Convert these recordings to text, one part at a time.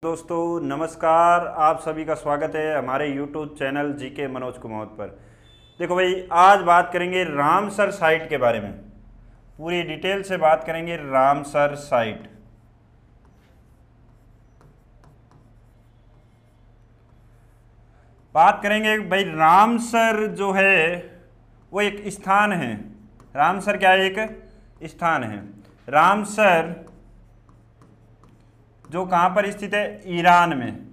दोस्तों नमस्कार, आप सभी का स्वागत है हमारे YouTube channel GK Manoj Kumar पर। देखो भाई, आज बात करेंगे रामसर साइट के बारे में। पूरी डिटेल से बात करेंगे रामसर साइट। बात करेंगे भाई, रामसर जो है वो एक स्थान है। रामसर क्या है? एक स्थान है। रामसर जो कहाँ पर स्थित है? ईरान में।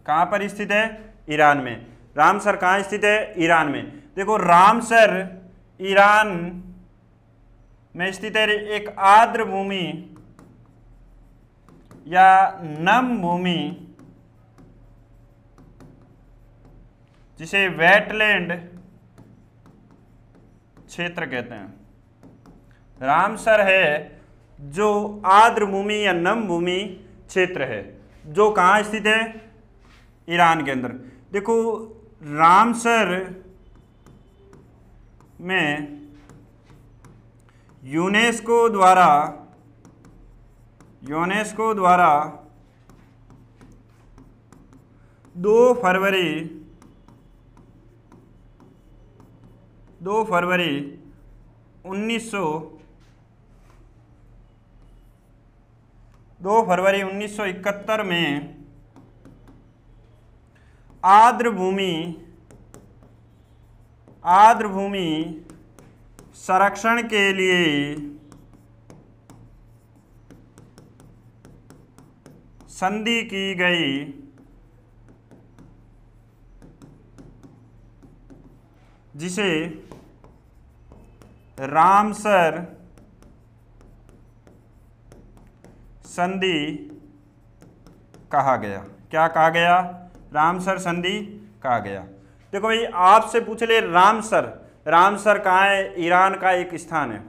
कहाँ पर स्थित है? ईरान में। रामसर कहाँ स्थित है? ईरान में। देखो, रामसर ईरान में स्थित है एक आर्द्र भूमि या नम भूमि, जिसे वेटलैंड क्षेत्र कहते हैं। रामसर है जो आर्द्र भूमि या नम भूमि क्षेत्र है, जो कहाँ स्थित है? ईरान के अंदर। देखो, रामसर में यूनेस्को द्वारा 2 फरवरी 1971 में आर्द्र भूमि संरक्षण के लिए संधि की गई, जिसे रामसर संधि कहा गया। क्या कहा गया? रामसर संधि कहा गया। देखो भाई, आपसे पूछ ले रामसर कहाँ है? ईरान का एक स्थान है।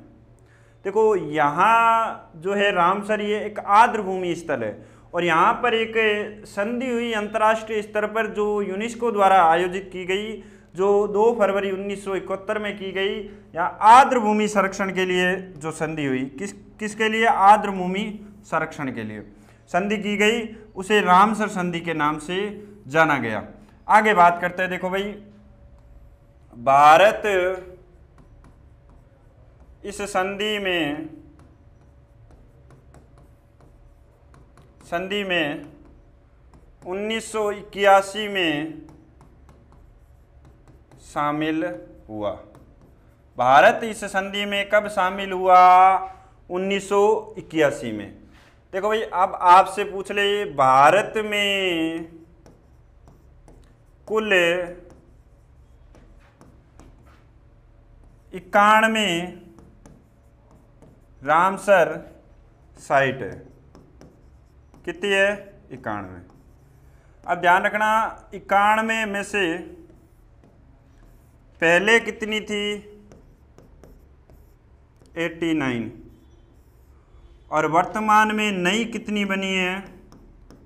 देखो, यहाँ जो है रामसर, ये एक आर्द्र भूमि स्थल है और यहाँ पर एक संधि हुई अंतर्राष्ट्रीय स्तर पर, जो यूनेस्को द्वारा आयोजित की गई, जो 2 फरवरी 1971 में की गई। यहाँ आर्द्र भूमि संरक्षण के लिए जो संधि हुई, किसके लिए? आर्द्र भूमि संरक्षण के लिए संधि की गई, उसे रामसर संधि के नाम से जाना गया। आगे बात करते हैं। देखो भाई, भारत इस संधि में 1981 में शामिल हुआ। भारत इस संधि में कब शामिल हुआ? 1981 में। देखो भाई, अब आपसे पूछ ले, भारत में कुल 91 रामसर साइट है। कितनी है? 91। अब ध्यान रखना, 91 में से पहले कितनी थी? 89। और वर्तमान में नई कितनी बनी है?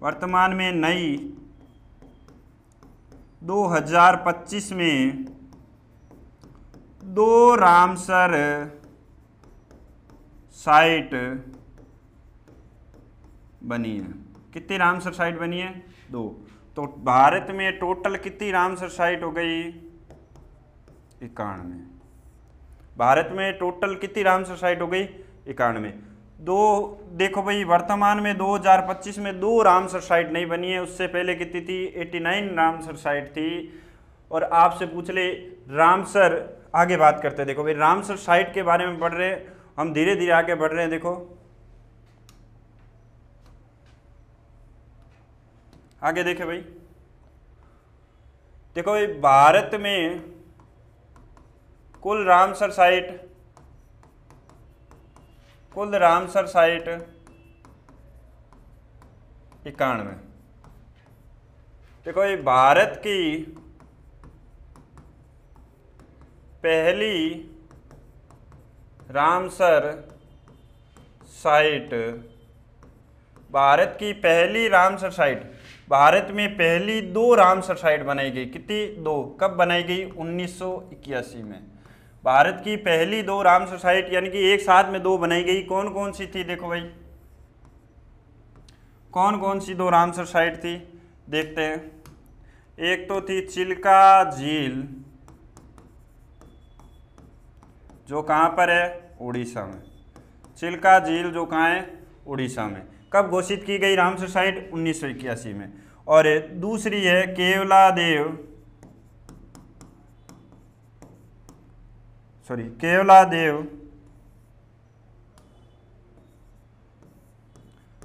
वर्तमान में नई 2025 में 2 रामसर साइट बनी है। कितनी रामसर साइट बनी है? 2। तो भारत में टोटल कितनी रामसर साइट हो गई? 91। भारत में टोटल कितनी रामसर साइट हो गई? 91। देखो भाई, वर्तमान में 2025 में 2 रामसर साइट नहीं बनी है। उससे पहले कितनी थी? 89 रामसर साइट थी। और आपसे पूछ ले रामसर, आगे बात करते हैं। देखो भाई, रामसर साइट के बारे में पढ़ रहे हैं हम, धीरे धीरे आगे बढ़ रहे हैं। देखो आगे देखे भाई। देखो भाई, भारत में कुल रामसर साइट 91। देखो, ये भारत की पहली रामसर साइट, भारत में पहली 2 रामसर साइट बनाई गई। कितनी? 2। कब बनाई गई? 1981 में। भारत की पहली 2 रामसर साइट, यानी कि एक साथ में 2 बनाई गई। कौन कौन सी थी? देखो भाई, कौन कौन सी दो रामसर साइट थी देखते हैं। एक तो थी चिल्का झील, जो कहाँ पर है, उड़ीसा में। चिल्का झील जो कहाँ है, उड़ीसा में। कब घोषित की गई रामसर साइट, 1981 में। और दूसरी है केवलादेव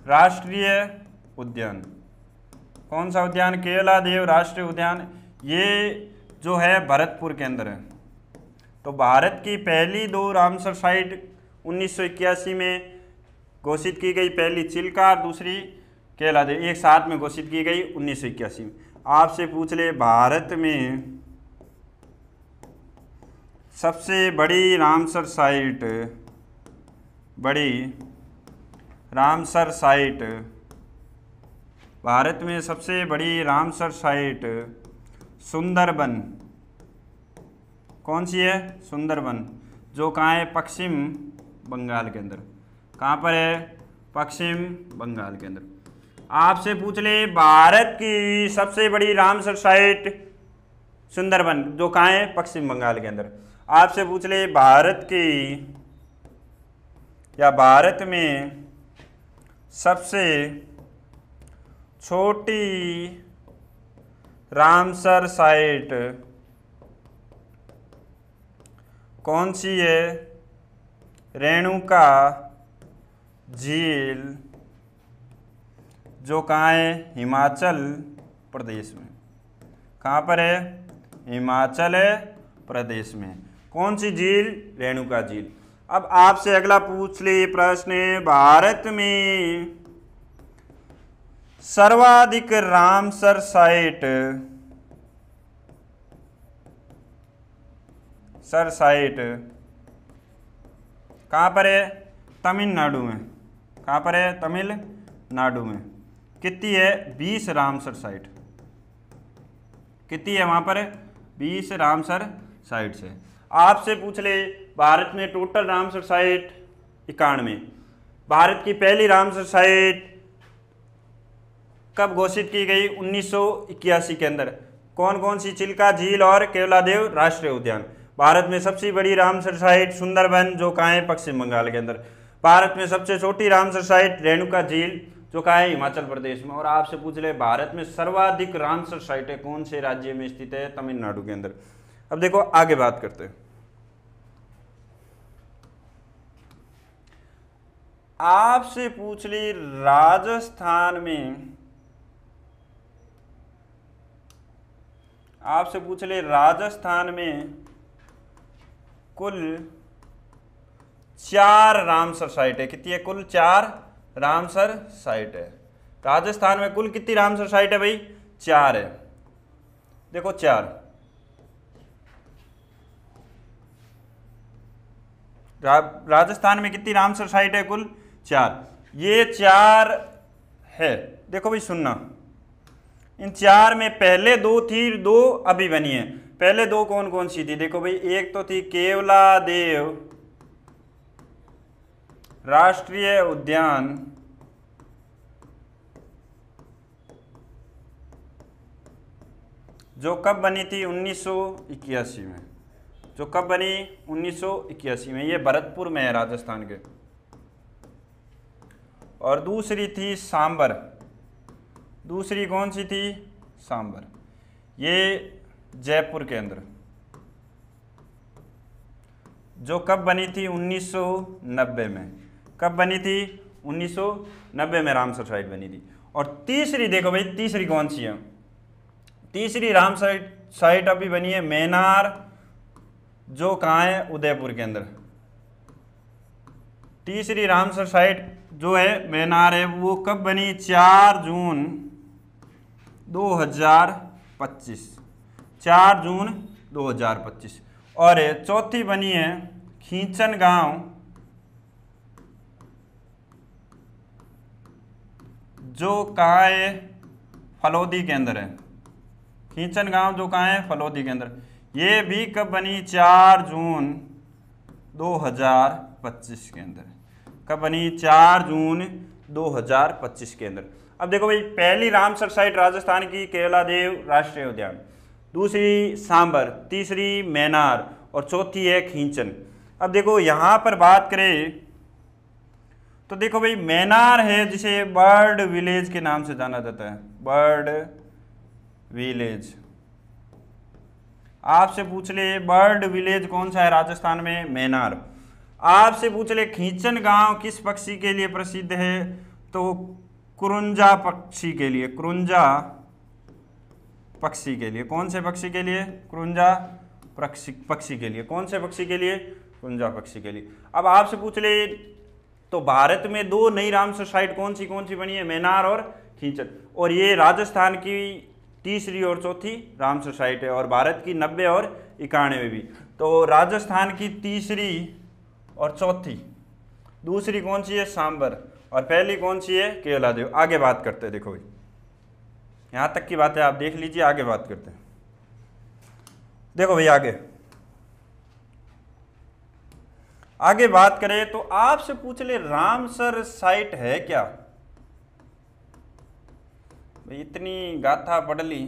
राष्ट्रीय उद्यान। कौन सा उद्यान, केवलादेव राष्ट्रीय उद्यान। ये जो है भरतपुर के अंदर है। तो भारत की पहली दो रामसर साइट 1981 में घोषित की गई, पहली चिल्का और दूसरी केवलादेव, एक साथ में घोषित की गई 1981 में। आपसे पूछ ले भारत में सबसे बड़ी रामसर साइट, भारत में सबसे बड़ी रामसर साइट सुंदरबन। कौन सी है, सुंदरबन, जो कहाँ है, पश्चिम बंगाल के अंदर। कहाँ पर है, पश्चिम बंगाल के अंदर। आपसे पूछ ले भारत की सबसे बड़ी रामसर साइट सुंदरबन, जो कहाँ है, पश्चिम बंगाल के अंदर। आपसे पूछ ले भारत में सबसे छोटी रामसर साइट कौन सी है, रेणुका झील, जो कहाँ है, हिमाचल प्रदेश में। कहाँ पर है, हिमाचल प्रदेश में। कौन सी झील, रेणुका झील। अब आपसे अगला पूछ ले प्रश्न, भारत में सर्वाधिक रामसर साइट कहाँ पर है, तमिलनाडु में। कहाँ पर है, तमिलनाडु में। कितनी है, 20 रामसर साइट। कितनी है वहाँ पर, 20 रामसर साइट है। आपसे पूछ ले भारत में टोटल रामसर साइट 91। भारत की पहली रामसर साइट कब घोषित की गई, 1981 के अंदर। कौन कौन सी, चिल्का झील और केवलादेव राष्ट्रीय उद्यान। भारत में सबसे बड़ी रामसर साइट सुंदरबन, जो कहाँ है, पश्चिम बंगाल के अंदर। भारत में सबसे छोटी रामसर साइट रेणुका झील, जो कहाँ है, हिमाचल प्रदेश में। और आपसे पूछ ले भारत में सर्वाधिक रामसर साइटें कौन से राज्य में स्थित है, तमिलनाडु के अंदर। अब देखो आगे बात करते हैं। आपसे पूछ ली राजस्थान में कुल 4 रामसर साइट है। कितनी है, कुल 4 रामसर साइट है। राजस्थान में कुल कितनी रामसर साइट है भाई, 4 है। देखो 4। राजस्थान में कितनी रामसर साइट है, कुल 4। ये 4 है। देखो भाई सुनना, इन 4 में पहले 2 थी, 2 अभी बनी है। पहले 2 कौन कौन सी थी, देखो भाई, एक तो थी केवलादेव राष्ट्रीय उद्यान, जो कब बनी थी, 1981 में। जो कब बनी, 1981 में। ये भरतपुर में है, राजस्थान के। और दूसरी थी सांबर। दूसरी कौन सी थी, सांबर, ये जयपुर के अंदर, जो कब बनी थी, 1990 में। कब बनी थी, 1990 में रामसर साइट बनी थी। और तीसरी देखो भाई, तीसरी कौन सी है, तीसरी रामसर साइट अभी बनी है मैनार, जो कहाँ है, उदयपुर के अंदर। तीसरी रामसर साइट जो है मैनार है, वो कब बनी, 4 जून 2025। 4 जून 2025। और चौथी बनी है खींचन गांव, जो कहाँ है, फलोदी के अंदर है। खींचन गांव जो कहाँ है, फलोदी के अंदर। ये भी कब बनी, 4 जून 2025 के अंदर। कब बनी, 4 जून 2025 के अंदर। अब देखो भाई, पहली रामसर साइट राजस्थान की केवलादेव राष्ट्रीय उद्यान, दूसरी सांबर, तीसरी मैनार और चौथी है खींचन। अब देखो यहाँ पर बात करें तो देखो भाई, मैनार है जिसे बर्ड विलेज के नाम से जाना जाता है, बर्ड विलेज। आपसे पूछ ले बर्ड विलेज कौन सा है राजस्थान में, मैनार। आपसे पूछ ले खींचन गांव किस पक्षी के लिए प्रसिद्ध है, तो कुरुंजा पक्षी के लिए, कुरुंजा पक्षी के लिए। कौन से पक्षी के लिए, कुरुंजा पक्षी के लिए। कौन से पक्षी के लिए, कुरुंजा पक्षी के लिए। अब आपसे पूछ ले तो भारत में 2 नई रामसर साइट कौन सी बनी है, मैनार और खींचन, और ये राजस्थान की तीसरी और चौथी रामसर साइट है, और भारत की 90 और 91 भी। तो राजस्थान की तीसरी और चौथी, दूसरी कौन सी है, सांबर, और पहली कौन सी है, केवलादेव। आगे बात करते हैं। देखो भाई, यहाँ तक की बात है, आप देख लीजिए, आगे बात करते हैं। देखो भाई, आगे बात करें तो आपसे पूछ ले रामसर साइट है क्या। भाई इतनी गाथा पढ़ ली,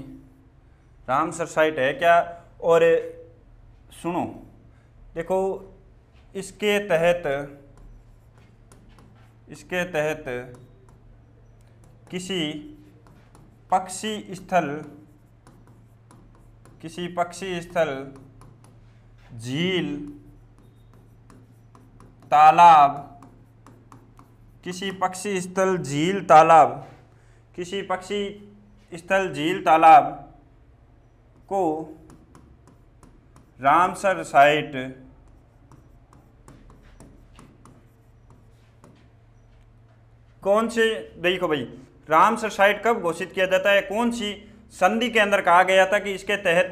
रामसर साइट है क्या। और सुनो, देखो इसके तहत किसी पक्षी स्थल, झील, तालाब, किसी पक्षी स्थल, झील, तालाब को रामसर साइट कौन से, देखो भाई, रामसर साइट कब घोषित किया जाता है, कौन सी संधि के अंदर कहा गया था कि इसके तहत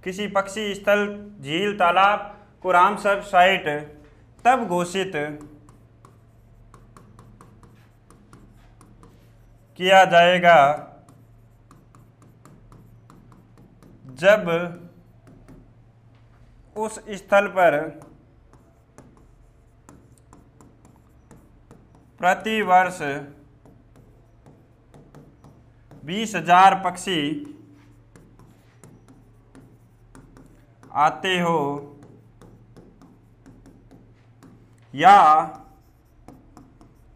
किसी पक्षी स्थल, झील, तालाब को रामसर साइट तब घोषित किया जाएगा जब उस स्थल पर प्रतिवर्ष 20,000 पक्षी आते हो या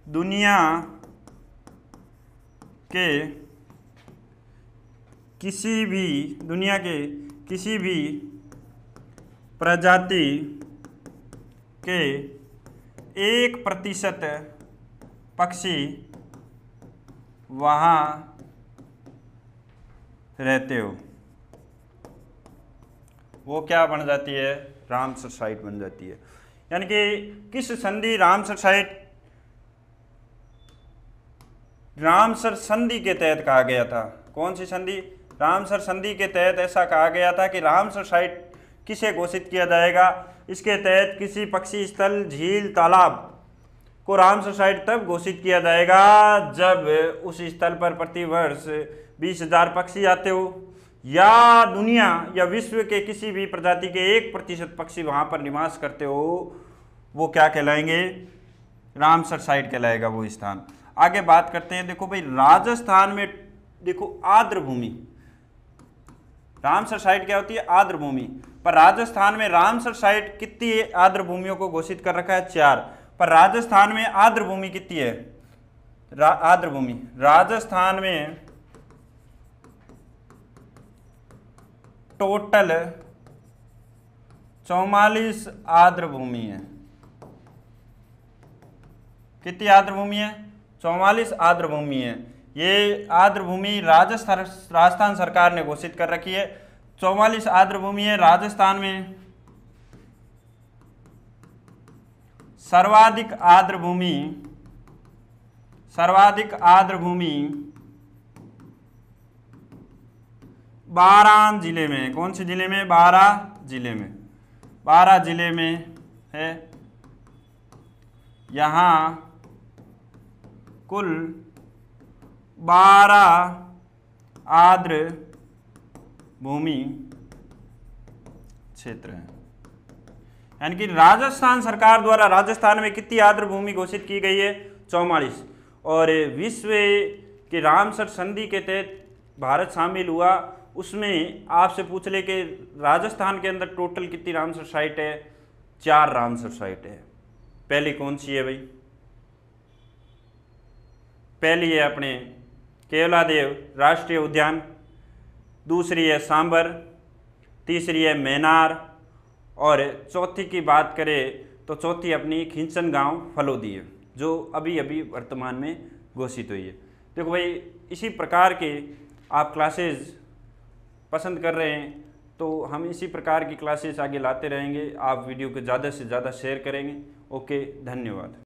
दुनिया के किसी भी प्रजाति के 1% पक्षी वहाँ रहते हो, वो क्या बन जाती है, रामसर साइट बन जाती है। यानी कि किस संधि, रामसर संधि के तहत कहा गया था। कौन सी संधि, रामसर संधि के तहत ऐसा कहा गया था कि रामसर साइट किसे घोषित किया जाएगा, इसके तहत किसी पक्षी स्थल, झील, तालाब को रामसर साइट तब घोषित किया जाएगा जब उस स्थल पर प्रतिवर्ष 20,000 पक्षी आते हो या दुनिया या विश्व के किसी भी प्रजाति के 1% पक्षी वहाँ पर निवास करते हो, वो क्या कहलाएंगे, रामसर साइट कहलाएगा वो स्थान। आगे बात करते हैं। देखो भाई, राजस्थान में देखो आर्द्र भूमि, रामसर साइट क्या होती है, आर्द्र भूमि। पर राजस्थान में रामसर साइट कितनी आर्द्र भूमियों को घोषित कर रखा है, 4। पर राजस्थान में आर्द्र भूमि कितनी है, आर्द्र भूमि राजस्थान में टोटल 44 आर्द्र भूमि है। कितनी आर्द्र भूमि है, 44 आर्द्र भूमि है। ये आर्द्र भूमि राजस्थान सरकार ने घोषित कर रखी है, 44 आर्द्र भूमि है। राजस्थान में सर्वाधिक आर्द्र भूमि 12 जिले में। कौन से जिले में, 12 जिले में है। यहाँ कुल 12 आर्द्र भूमि क्षेत्र हैं। यानी कि राजस्थान सरकार द्वारा राजस्थान में कितनी आर्द्र भूमि घोषित की गई है? 44। और विश्व के रामसर संधि के तहत भारत शामिल हुआ, उसमें आपसे पूछ ले कि राजस्थान के अंदर टोटल कितनी रामसर साइट है? 4 रामसर साइट है। पहली कौन सी है भाई? पहली है अपने केवलादेव राष्ट्रीय उद्यान, दूसरी है सांबर, तीसरी है मैनार, और चौथी की बात करें तो चौथी अपनी खिंचन गांव फलोदी है, जो अभी अभी वर्तमान में घोषित हुई है। देखो भाई, इसी प्रकार के आप क्लासेस पसंद कर रहे हैं तो हम इसी प्रकार की क्लासेस आगे लाते रहेंगे। आप वीडियो को ज़्यादा से ज़्यादा शेयर करेंगे। ओके, धन्यवाद।